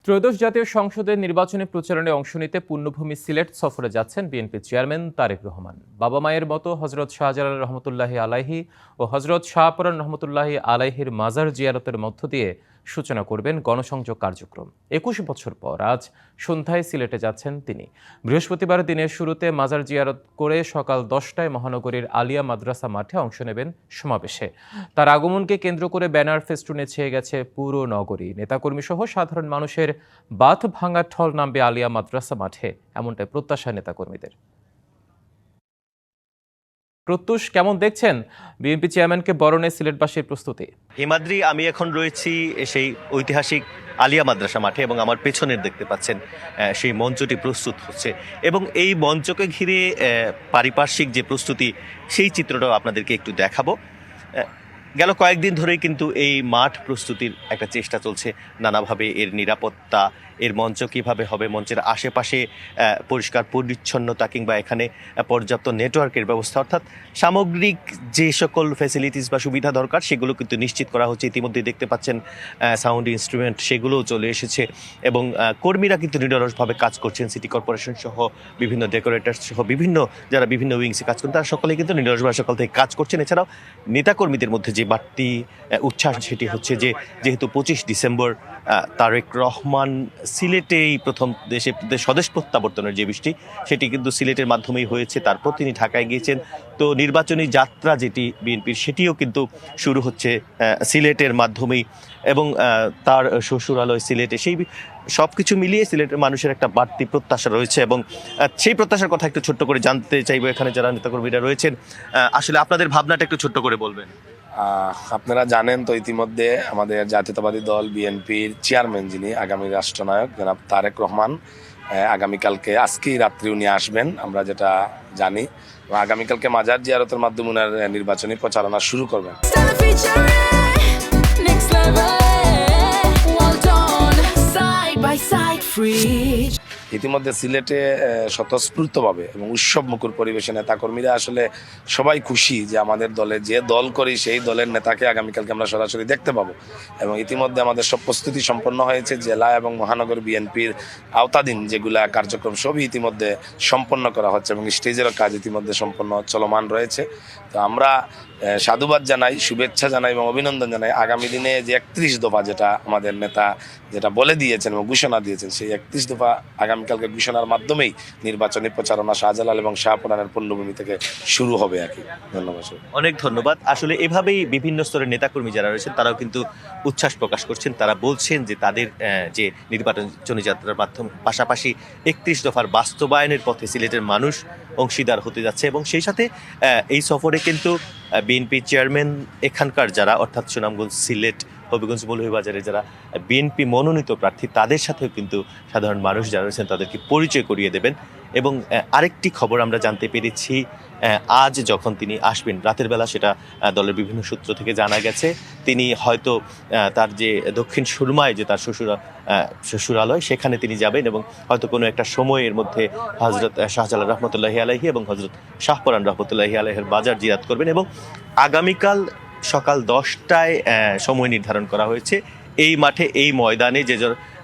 ত্রয়োদশ জাতীয় সংসদের নির্বাচনী প্রচারণায় অংশ নিতে পুণ্যভূমি সিলেট সফরে যাচ্ছেন বিএনপি চেয়ারম্যান তারেক রহমান। বাবা মায়ের মতো হজরত শাহজালাল রহমতুল্লাহি আলাইহি ও হজরত শাহপরান রহমতুল্লাহি আলাইহির মাজার জিয়ারতের মধ্য দিয়ে সূচনা করবেন গণসংযোগ কার্যক্রম। ২১ বছর পর আজ সন্ধ্যায় সিলেটে যাচ্ছেন তিনি। বৃহস্পতিবার দিনের শুরুতে মাজার জিয়ারত করে সকাল 10টায় মহানগরীর আলিয়া মাদ্রাসা মাঠে অংশ নেবেন সমাবেশে। তার আগমনকে কেন্দ্র করে ব্যানার ফেস্টুনে ছেয়ে গেছে পুরো নগরী। নেতাকর্মী সহ সাধারণ মানুষের বাঁধ ভাঙার ঠল নামবে আলিয়া মাদ্রাসা মাঠে, এমনটাই প্রত্যাশা নেতাকর্মীদের। প্রত্যুষ, কেমন দেখছেন বিএনপি চেয়ারম্যানকে বরণে সিলেটবাসীর প্রস্তুতি? হিমাদ্রি, আমি এখন রয়েছি সেই ঐতিহাসিক আলিয়া মাদ্রাসা মাঠে এবং আমার পেছনের দেখতে পাচ্ছেন সেই মঞ্চটি প্রস্তুত হচ্ছে এবং এই মঞ্চকে ঘিরে পারিপার্শ্বিক যে প্রস্তুতি সেই চিত্রটাও আপনাদেরকে একটু দেখাবো। গেল কয়েকদিন ধরেই কিন্তু এই মাঠ প্রস্তুতির একটা চেষ্টা চলছে নানাভাবে। এর নিরাপত্তা, এর মঞ্চ কীভাবে হবে, মঞ্চের আশেপাশে পরিষ্কার পরিচ্ছন্নতা কিংবা এখানে পর্যাপ্ত নেটওয়ার্কের ব্যবস্থা, অর্থাৎ সামগ্রিক যে সকল ফ্যাসিলিটিস বা সুবিধা দরকার সেগুলো কিন্তু নিশ্চিত করা হচ্ছে। ইতিমধ্যে দেখতে পাচ্ছেন সাউন্ড ইনস্ট্রুমেন্ট সেগুলোও চলে এসেছে এবং কর্মীরা কিন্তু নিরলসভাবে কাজ করছেন। সিটি কর্পোরেশন সহ বিভিন্ন ডেকোরেটার্স সহ যারা বিভিন্ন উইংসে কাজ করেন তারা সকলেই কিন্তু নিরলসভাবে সকাল থেকে কাজ করছেন। এছাড়াও নেতাকর্মীদের মধ্যে যে বাড়তি উচ্ছ্বাস সেটি হচ্ছে যে যেহেতু 25 ডিসেম্বর তারেক রহমান সিলেটেই প্রথম স্বদেশ প্রত্যাবর্তনের যে বৃষ্টি সেটি কিন্তু সিলেটের মাধ্যমেই হয়েছে। তারপর তিনি ঢাকায় গিয়েছেন। তো নির্বাচনী যাত্রা যেটি বিএনপির সেটিও কিন্তু শুরু হচ্ছে সিলেটের মাধ্যমেই এবং তার শ্বশুরালয় সিলেটে। সেই সব কিছু মিলিয়ে সিলেটের মানুষের একটা বাড়তি প্রত্যাশা রয়েছে এবং সেই প্রত্যাশার কথা একটু ছোট্ট করে জানতে চাইবো এখানে যারা নেতাকর্মীরা রয়েছেন। আসলে আপনাদের ভাবনাটা একটু ছোট্ট করে বলবেন। আপনারা জানেন তো ইতিমধ্যে আমাদের জাতীয়তাবাদী দল বিএনপির চেয়ারম্যান যিনি আগামী রাষ্ট্রনায়ক জনাব তারেক রহমান আগামীকালকে আজকেই রাত্রি উনি আসবেন, আমরা যেটা জানি। আগামীকালকে মাজার জিয়ারতের মাধ্যমে উনার নির্বাচনী প্রচারণা শুরু করবেন। ইতিমধ্যে সিলেটে স্বতঃস্ফূর্তভাবে এবং উৎসব মুখর পরিবেশে নেতাকর্মীরা আসলে সবাই খুশি যে আমাদের দলে যে দল করি সেই দলের নেতাকে আগামীকালকে আমরা সরাসরি দেখতে পাবো এবং ইতিমধ্যে আমাদের সব প্রস্তুতি সম্পন্ন হয়েছে। জেলা এবং মহানগর বিএনপির আওতাধীন যেগুলা কার্যক্রম সবই ইতিমধ্যে সম্পন্ন করা হচ্ছে এবং স্টেজেরও কাজ ইতিমধ্যে সম্পন্ন চলমান রয়েছে। তো আমরা সাধুবাদ জানাই, শুভেচ্ছা জানাই এবং অভিনন্দন জানাই। আগামী দিনে যে 31 দফা যেটা আমাদের নেতা যেটা বলে দিয়েছেন এবং ঘোষণা দিয়েছেন সেই 31 দফা আগামীকালকে ঘোষণার মাধ্যমেই নির্বাচনী প্রচারণা শাহজালাল এবং শাহপরানের পুণ্যভূমি থেকে শুরু হবে আর কি। ধন্যবাদ। অনেক ধন্যবাদ। আসলে এভাবেই বিভিন্ন স্তরের নেতাকর্মী যারা রয়েছেন তারাও কিন্তু উচ্ছ্বাস প্রকাশ করছেন। তারা বলছেন যে তাদের যে নির্বাচনী যাত্রার মাধ্যমে পাশাপাশি 31 দফার বাস্তবায়নের পথে সিলেটের মানুষ অংশীদার হতে যাচ্ছে এবং সেই সাথে এই সফরে কিন্তু বিএনপি চেয়ারম্যান এখানকার যারা অর্থাৎ সুনামগঞ্জ, সিলেট, হবিগঞ্জ, মৌলভীবাজারে যারা বিএনপি মনোনীত প্রার্থী তাদের সাথেও কিন্তু সাধারণ মানুষ যারা রয়েছেন তাদেরকে পরিচয় করিয়ে দেবেন। এবং আরেকটি খবর আমরা জানতে পেরেছি, আজ যখন তিনি আসবেন রাতের বেলা, সেটা দলের বিভিন্ন সূত্র থেকে জানা গেছে, তিনি হয়তো তার যে দক্ষিণ সুরমায় যে তার শ্বশুরালয় সেখানে তিনি যাবেন এবং হয়তো কোনো একটা সময়ের মধ্যে হজরত শাহজালাল রহমতুল্লাহি আলাইহি এবং হজরত শাহপরান রহমতুল্লাহি আলাইহির বাজার জিয়ারত করবেন এবং আগামীকাল সকাল 10টায় সময় নির্ধারণ করা হয়েছে এই মাঠে, এই ময়দানে যে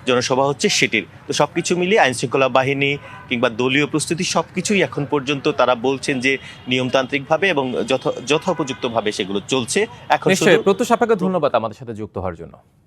জনসভা হচ্ছে সেটির। তো সবকিছু মিলিয়ে আইনশৃঙ্খলা বাহিনী কিংবা দলীয় প্রস্তুতি সবকিছুই এখন পর্যন্ত তারা বলছেন যে নিয়মতান্ত্রিকভাবে এবং যথোপযুক্তভাবে সেগুলো চলছে। এখন নিশ্চয়ই প্রত্যুষ, আপনাকে ধন্যবাদ আমাদের সাথে যুক্ত হওয়ার জন্য।